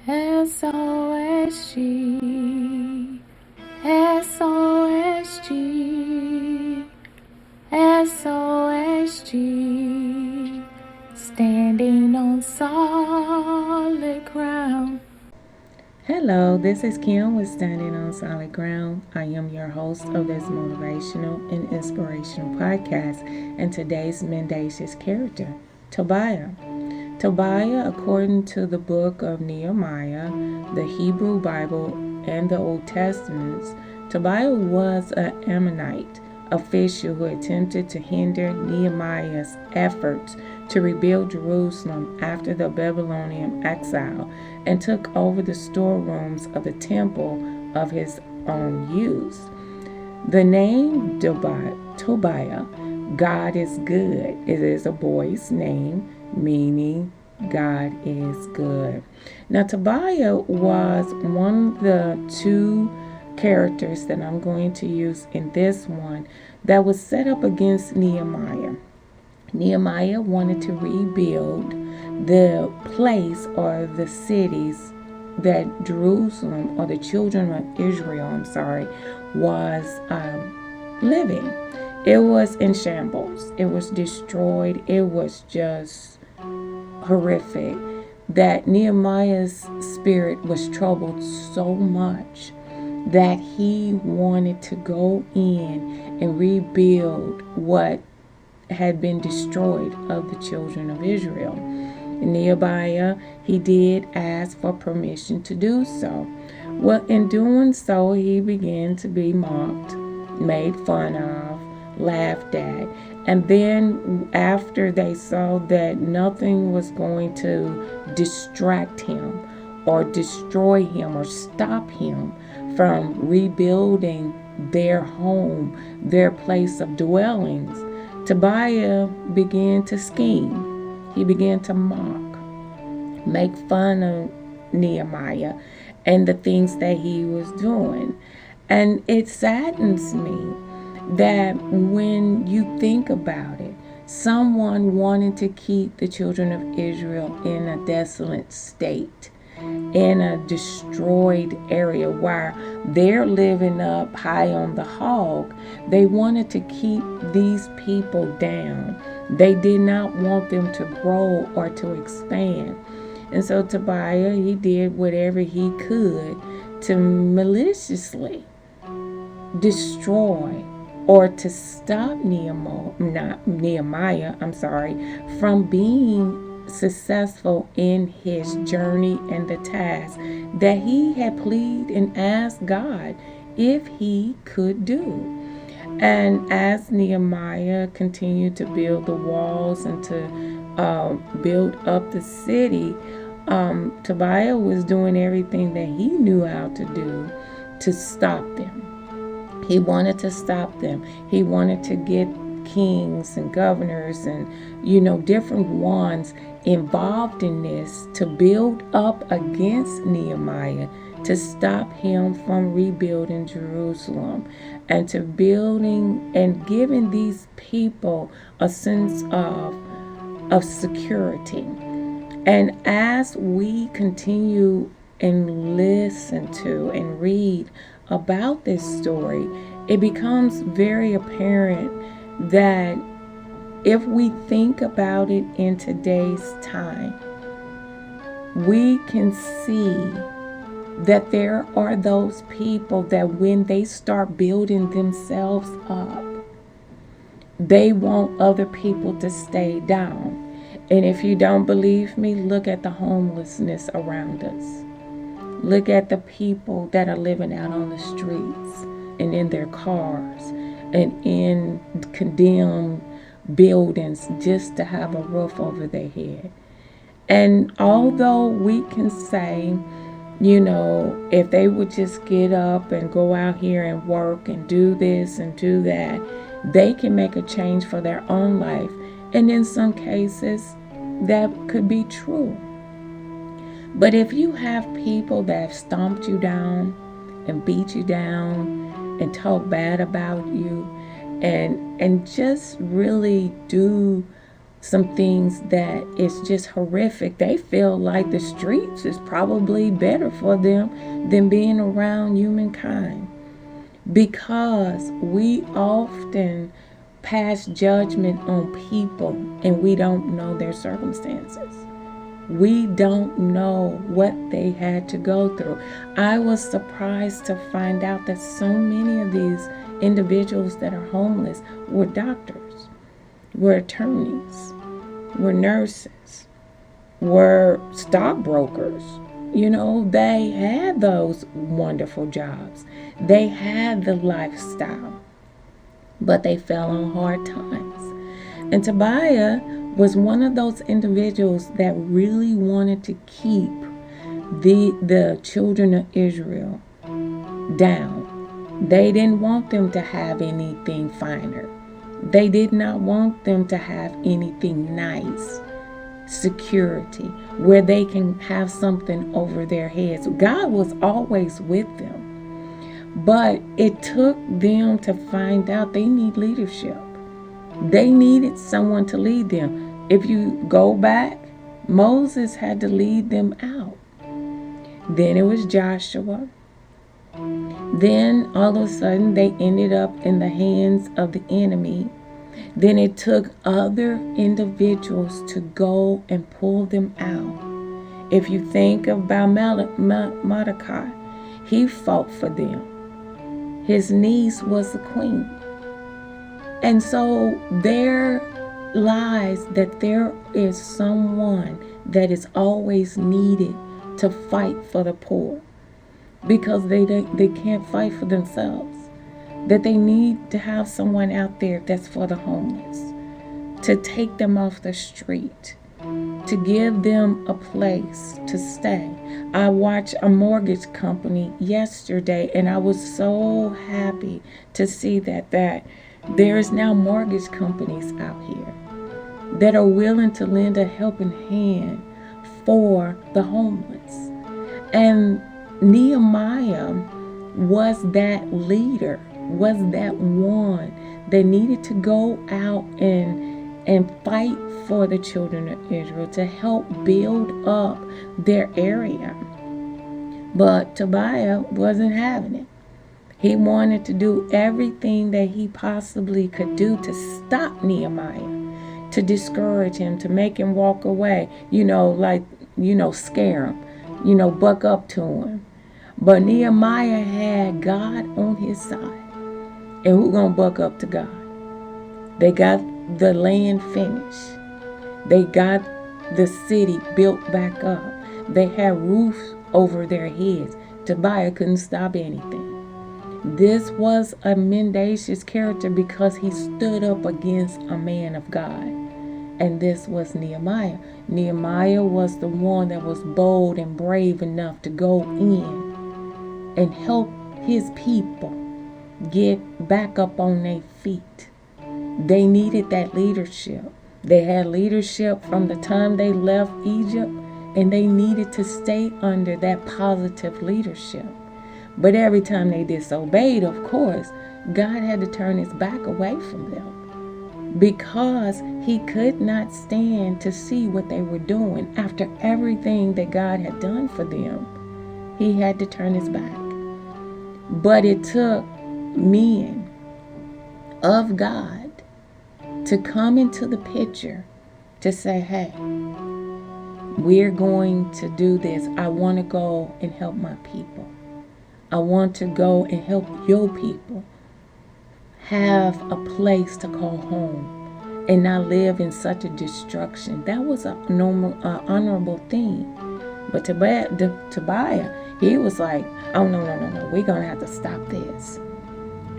SOSG, SOSG, SOSG, standing on solid ground. Hello, this is Kim with Standing on Solid Ground. I am your host of this motivational and inspirational podcast, and today's Mendacious Character, Tobiah. Tobiah, according to the book of Nehemiah, the Hebrew Bible, and the Old Testaments, Tobiah was an Ammonite official who attempted to hinder Nehemiah's efforts to rebuild Jerusalem after the Babylonian exile and took over the storerooms of the temple of his own use. The name Tobiah, God is good, it is a boy's name, meaning God is good. Now, Tobiah was one of the two characters that I'm going to use in this one that was set up against Nehemiah. Nehemiah wanted to rebuild the place or the cities that Jerusalem or the children of Israel, was living. It was in shambles. It was destroyed. It was just horrific that Nehemiah's spirit was troubled so much that he wanted to go in and rebuild what had been destroyed of the children of Israel. Nehemiah, he did ask for permission to do so. Well, in doing so, he began to be mocked, made fun of, laughed at. And then after they saw that nothing was going to distract him or destroy him or stop him from rebuilding their home, their place of dwellings, Tobiah began to scheme. He began to mock, make fun of Nehemiah and the things that he was doing. And it saddens me that when you think about it, someone wanted to keep the children of Israel in a desolate state, in a destroyed area where they're living up high on the hog. They wanted to keep these people down. They did not want them to grow or to expand. And so Tobiah, he did whatever he could to maliciously destroy or to stop Nehemiah, from being successful in his journey and the task that he had pleaded and asked God if he could do. And as Nehemiah continued to build the walls and to build up the city, Tobiah was doing everything that he knew how to do to stop them. He wanted to stop them. He wanted to get kings and governors and, different ones involved in this to build up against Nehemiah, to stop him from rebuilding Jerusalem and to building and giving these people a sense of security. And as we continue and listen to and read about this story, it becomes very apparent that if we think about it in today's time, we can see that there are those people that when they start building themselves up, they want other people to stay down. And if you don't believe me, look at the homelessness around us. Look at the people that are living out on the streets and in their cars and in condemned buildings just to have a roof over their head. And although we can say, if they would just get up and go out here and work and do this and do that, they can make a change for their own life. And in some cases, that could be true. But if you have people that have stomped you down and beat you down and talk bad about you and just really do some things that is just horrific. They feel like the streets is probably better for them than being around humankind, because we often pass judgment on people and we don't know their circumstances. We don't know what they had to go through. I was surprised to find out that so many of these individuals that are homeless were doctors, were attorneys, were nurses, were stockbrokers. They had those wonderful jobs. They had the lifestyle, but they fell on hard times. And Tobiah was one of those individuals that really wanted to keep the children of Israel down. They didn't want them to have anything finer. They did not want them to have anything nice. Security, where they can have something over their heads. God was always with them, but it took them to find out they need leadership. They needed someone to lead them. If you go back, Moses had to lead them out. Then it was Joshua. Then all of a sudden they ended up in the hands of the enemy. Then it took other individuals to go and pull them out. If you think about Mordecai, he fought for them. His niece was the queen. And so there lies that there is someone that is always needed to fight for the poor, because they can't fight for themselves. That they need to have someone out there that's for the homeless, to take them off the street, to give them a place to stay. I watched a mortgage company yesterday, and I was so happy to see that there's now mortgage companies out here that are willing to lend a helping hand for the homeless. And Nehemiah was that leader, was that one that needed to go out and fight for the children of Israel, to help build up their area. But Tobiah wasn't having it. He wanted to do everything that he possibly could do to stop Nehemiah, to discourage him, to make him walk away, scare him, buck up to him. But Nehemiah had God on his side. And who gonna buck up to God? They got the land finished. They got the city built back up. They had roofs over their heads. Tobiah couldn't stop anything. This was a mendacious character because he stood up against a man of God. And this was Nehemiah. Nehemiah was the one that was bold and brave enough to go in and help his people get back up on their feet. They needed that leadership. They had leadership from the time they left Egypt, and they needed to stay under that positive leadership. But every time they disobeyed, of course, God had to turn his back away from them, because he could not stand to see what they were doing. After everything that God had done for them, he had to turn his back. But it took men of God to come into the picture to say, hey, we're going to do this. I want to go and help my people. I want to go and help your people have a place to call home and not live in such a destruction. That was a normal, honorable thing. But Tobiah, he was like, oh, no, we're going to have to stop this.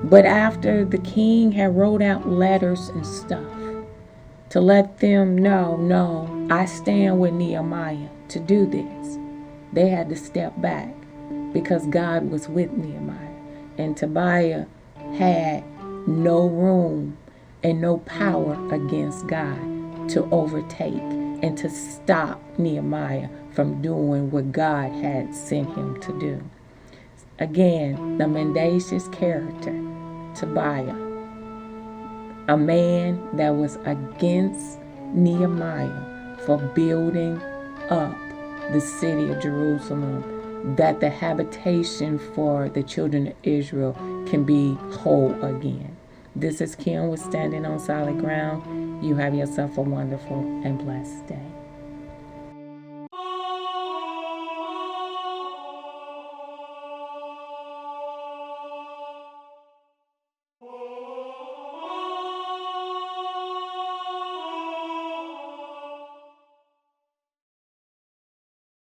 But after the king had wrote out letters and stuff to let them know, no, I stand with Nehemiah to do this, they had to step back because God was with Nehemiah. And Tobiah had no room and no power against God to overtake and to stop Nehemiah from doing what God had sent him to do. Again, the mendacious character, Tobiah, a man that was against Nehemiah for building up the city of Jerusalem, that the habitation for the children of Israel can be whole again. This is Kim with Standing on Solid Ground. You have yourself a wonderful and blessed day.